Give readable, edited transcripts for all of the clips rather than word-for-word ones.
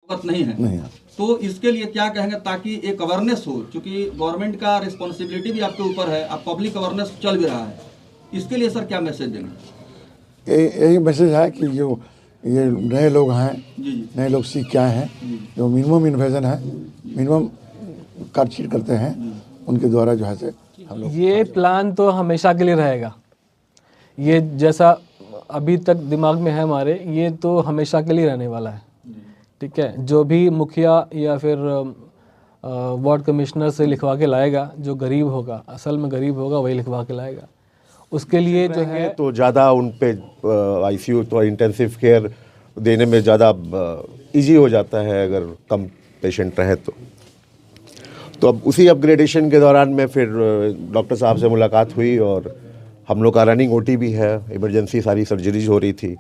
नहीं है। नहीं है। तो इसके लिए क्या कहेंगे ताकि एक अवेयरनेस हो, क्योंकि गवर्नमेंट का रिस्पॉन्सिबिलिटी भी आपके ऊपर है, अब पब्लिक अवेयरनेस चल भी रहा है, इसके लिए सर क्या मैसेज देंगे? यही मैसेज है कि जो ये नए लोग हैं, जी जी नए लोग सीख के आए हैं, जो मिनिमम इन्वेजन है, मिनिमम कार्डशीट करते हैं, उनके द्वारा जो है से हम लोग ये प्लान तो हमेशा के लिए रहेगा। ये जैसा अभी तक दिमाग में है हमारे, ये तो हमेशा के लिए रहने वाला है। ठीक है, जो भी मुखिया या फिर वार्ड कमिश्नर से लिखवा के लाएगा, जो गरीब होगा, असल में गरीब होगा, वही लिखवा के लाएगा। उसके लिए जो है तो ज़्यादा उन पे आईसीयू तो इंटेंसिव केयर देने में ज़्यादा इजी हो जाता है अगर कम पेशेंट रहे तो अब उसी अपग्रेडेशन के दौरान में फिर डॉक्टर साहब से मुलाकात हुई और हम लोग का रनिंग ओटी भी है, इमरजेंसी सारी सर्जरीज हो रही थी,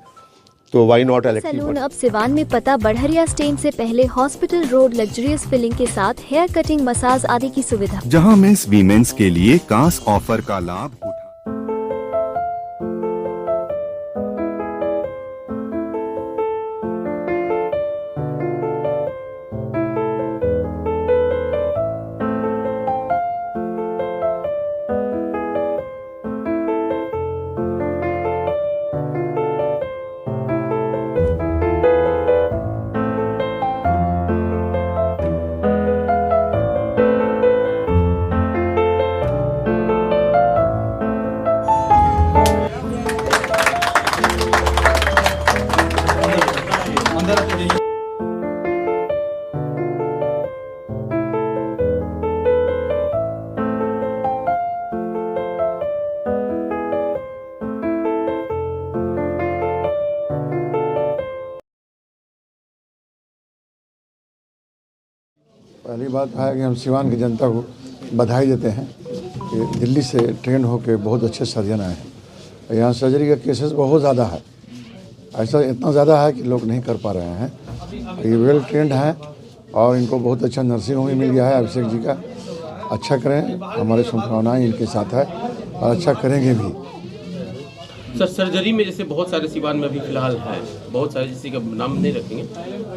तो वाई नॉट इलेक्टिव। सैलून अब सिवान में पता बढ़हरिया स्टैंड से पहले हॉस्पिटल रोड, लग्जरियस फिलिंग के साथ हेयर कटिंग, मसाज आदि की सुविधा, जहां मेंस वीमेंस के लिए खास ऑफर का लाभ उठा। अंदर तो नहीं। पहली बात है कि हम सिवान की जनता को बधाई देते हैं कि दिल्ली से ट्रेन होकर बहुत अच्छे सर्जन आए हैं। यहाँ सर्जरी का केसेस बहुत ज़्यादा है, ऐसा इतना ज़्यादा है कि लोग नहीं कर पा रहे हैं। ये वेल ट्रेंड हैं और इनको बहुत अच्छा नर्सिंग होम भी मिल गया है। अभिषेक जी का अच्छा करें, हमारे शुभकामनाएं इनके साथ है और अच्छा करेंगे भी। सर सर्जरी में जैसे बहुत सारे सिवान में अभी फिलहाल है, बहुत सारे जिसका नाम नहीं रखेंगे,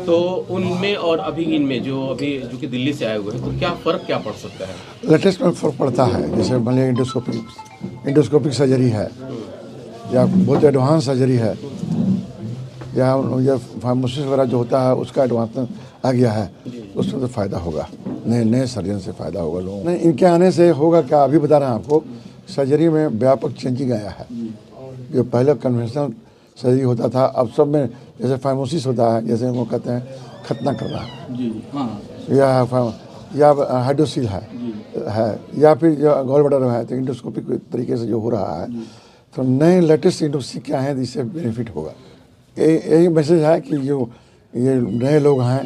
तो उनमें और अभी इनमें जो कि दिल्ली से आए हुए हैं, तो क्या फ़र्क क्या पड़ सकता है? लेटेस्ट में फ़र्क पड़ता है, जैसे मान लिया इंडोस्कोपिक सर्जरी है या बहुत एडवांस सर्जरी है या फार्मासिस्ट वगैरह जो होता है उसका एडवांस आ गया है, उसमें तो फ़ायदा होगा, नए सर्जन से फ़ायदा होगा लोगों को। नहीं, इनके आने से होगा क्या, अभी बता रहे हैं आपको, सर्जरी में व्यापक चेंजिंग आया है। जो पहले कन्वेंशनल सर्जरी होता था, अब सब में जैसे फार्मासिस्ट होता है, जैसे वो कहते हैं खतना करना या हाइड्रोसील है या फिर जो गॉल ब्लैडर है, तो इंडोस्कोपिक तरीके से जो हो रहा है, तो नए लेटेस्ट इंडोस्कोपिक क्या है, इससे बेनिफिट होगा। यही मैसेज है कि जो ये नए लोग हैं,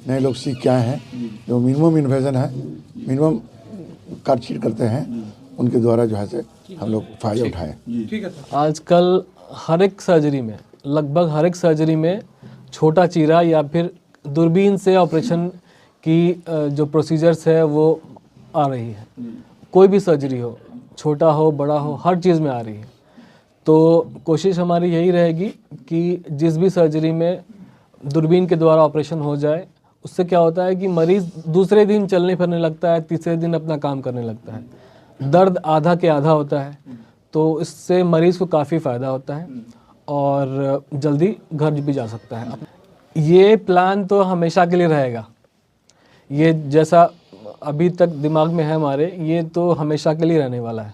नए लोग सीख के आए हैं, जो मिनिमम इन्वेजन है, मिनिमम कार्डशीट करते हैं, उनके द्वारा जो है से हम लोग फ़ायदा उठाएं। ठीक है। आजकल हर एक सर्जरी में, लगभग हर एक सर्जरी में छोटा चीरा या फिर दूरबीन से ऑपरेशन की जो प्रोसीजर्स है वो आ रही है। कोई भी सर्जरी हो, छोटा हो बड़ा हो, हर चीज़ में आ रही है। तो कोशिश हमारी यही रहेगी कि जिस भी सर्जरी में दूरबीन के द्वारा ऑपरेशन हो जाए, उससे क्या होता है कि मरीज़ दूसरे दिन चलने फिरने लगता है, तीसरे दिन अपना काम करने लगता है, दर्द आधा के आधा होता है, तो इससे मरीज़ को काफ़ी फ़ायदा होता है और जल्दी घर भी जा सकता है। ये प्लान तो हमेशा के लिए रहेगा। ये जैसा अभी तक दिमाग में है हमारे, ये तो हमेशा के लिए रहने वाला है।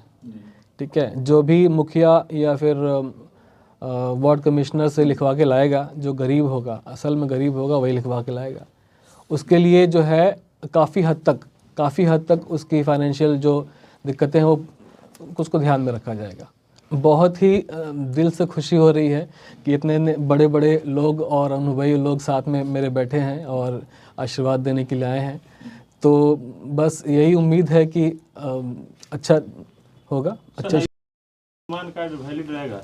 ठीक है, जो भी मुखिया या फिर वार्ड कमिश्नर से लिखवा के लाएगा, जो गरीब होगा, असल में गरीब होगा, वही लिखवा के लाएगा। उसके लिए जो है काफ़ी हद तक उसकी फाइनेंशियल जो दिक्कतें हैं वो उसको ध्यान में रखा जाएगा। बहुत ही दिल से खुशी हो रही है कि इतने बड़े बड़े लोग और अनुभवी लोग साथ में मेरे बैठे हैं और आशीर्वाद देने के लिए आए हैं। तो बस यही उम्मीद है कि अच्छा होगा। अच्छा आयुष्मान कार्ड वैलिड रहेगा?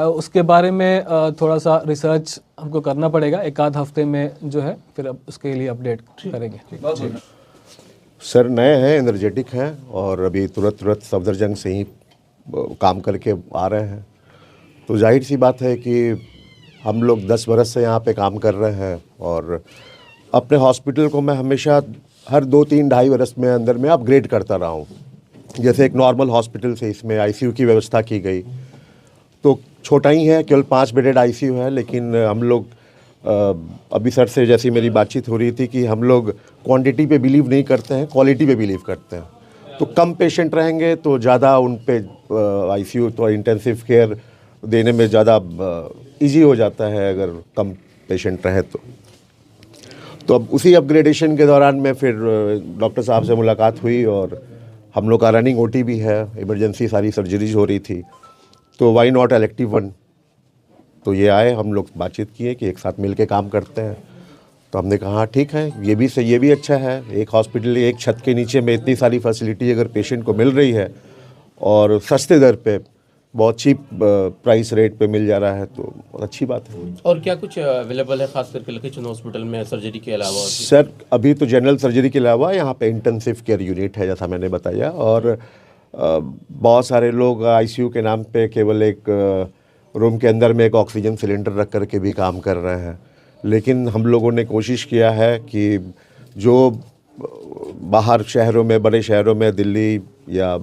उसके बारे में थोड़ा सा रिसर्च हमको करना पड़ेगा, एक आध हफ्ते में जो है फिर अब उसके लिए अपडेट करेंगे। सर नए हैं, एनर्जेटिक हैं और अभी तुरंत सफदरजंग से ही काम करके आ रहे हैं, तो जाहिर सी बात है कि हम लोग 10 बरस से यहाँ पे काम कर रहे हैं और अपने हॉस्पिटल को मैं हमेशा हर 2-3-2.5 वर्ष में अंदर में अपग्रेड करता रहा हूँ। जैसे एक नॉर्मल हॉस्पिटल से इसमें आईसीयू की व्यवस्था की गई, तो छोटा ही है, केवल 5 बेडेड आईसीयू है, लेकिन हम लोग अभी सर से जैसी मेरी बातचीत हो रही थी कि हम लोग क्वांटिटी पे बिलीव नहीं करते हैं, क्वालिटी पे बिलीव करते हैं। तो कम पेशेंट रहेंगे तो ज़्यादा उन पे आईसीयू तो इंटेंसिव केयर देने में ज़्यादा इजी हो जाता है अगर कम पेशेंट रहे तो अब उसी अपग्रेडेशन के दौरान में फिर डॉक्टर साहब से मुलाकात हुई और हम लोग का रनिंग ओटी भी है, इमरजेंसी सारी सर्जरीज हो रही थी, तो वाई नॉट इलेक्टिव वन। तो ये आए, हम लोग बातचीत किए कि एक साथ मिल के काम करते हैं। तो हमने कहा ठीक है, ये भी सही, ये भी अच्छा है। एक हॉस्पिटल एक छत के नीचे में इतनी सारी फैसिलिटी अगर पेशेंट को मिल रही है और सस्ते दर पे, बहुत चीप प्राइस रेट पे मिल जा रहा है, तो बहुत अच्छी बात है। और क्या कुछ अवेलेबल है खास करके लखीचंद हॉस्पिटल में सर्जरी के अलावा? सर अभी तो जनरल सर्जरी के अलावा यहाँ पे इंटेंसिव केयर यूनिट है, जैसा मैंने बताया, और बहुत सारे लोग आईसीयू के नाम पे केवल एक रूम के अंदर में एक ऑक्सीजन सिलेंडर रख कर के भी काम कर रहे हैं। लेकिन हम लोगों ने कोशिश किया है कि जो बाहर शहरों में, बड़े शहरों में, दिल्ली या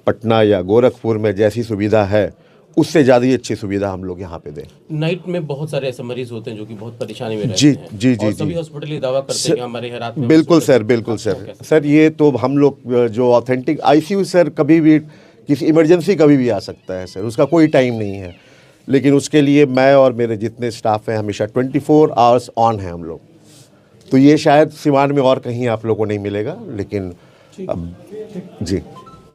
पटना या गोरखपुर में जैसी सुविधा है, उससे ज़्यादा ही अच्छी सुविधा हम लोग यहाँ पे दें। नाइट में बहुत सारे ऐसे मरीज होते हैं जो कि बहुत परेशानी में रहते जी हैं। जी जी और जी सभी हॉस्पिटल ये दावा करते हैं कि हमारे रात में बिल्कुल सर, बिल्कुल सर। सर ये तो हम लोग जो ऑथेंटिक आईसीयू सर कभी भी किसी इमरजेंसी कभी भी आ सकता है सर, उसका कोई टाइम नहीं है। लेकिन उसके लिए मैं और मेरे जितने स्टाफ हैं हमेशा 24 आवर्स ऑन हैं हम लोग। तो ये शायद सिवान में और कहीं आप लोगों को नहीं मिलेगा, लेकिन अब जी।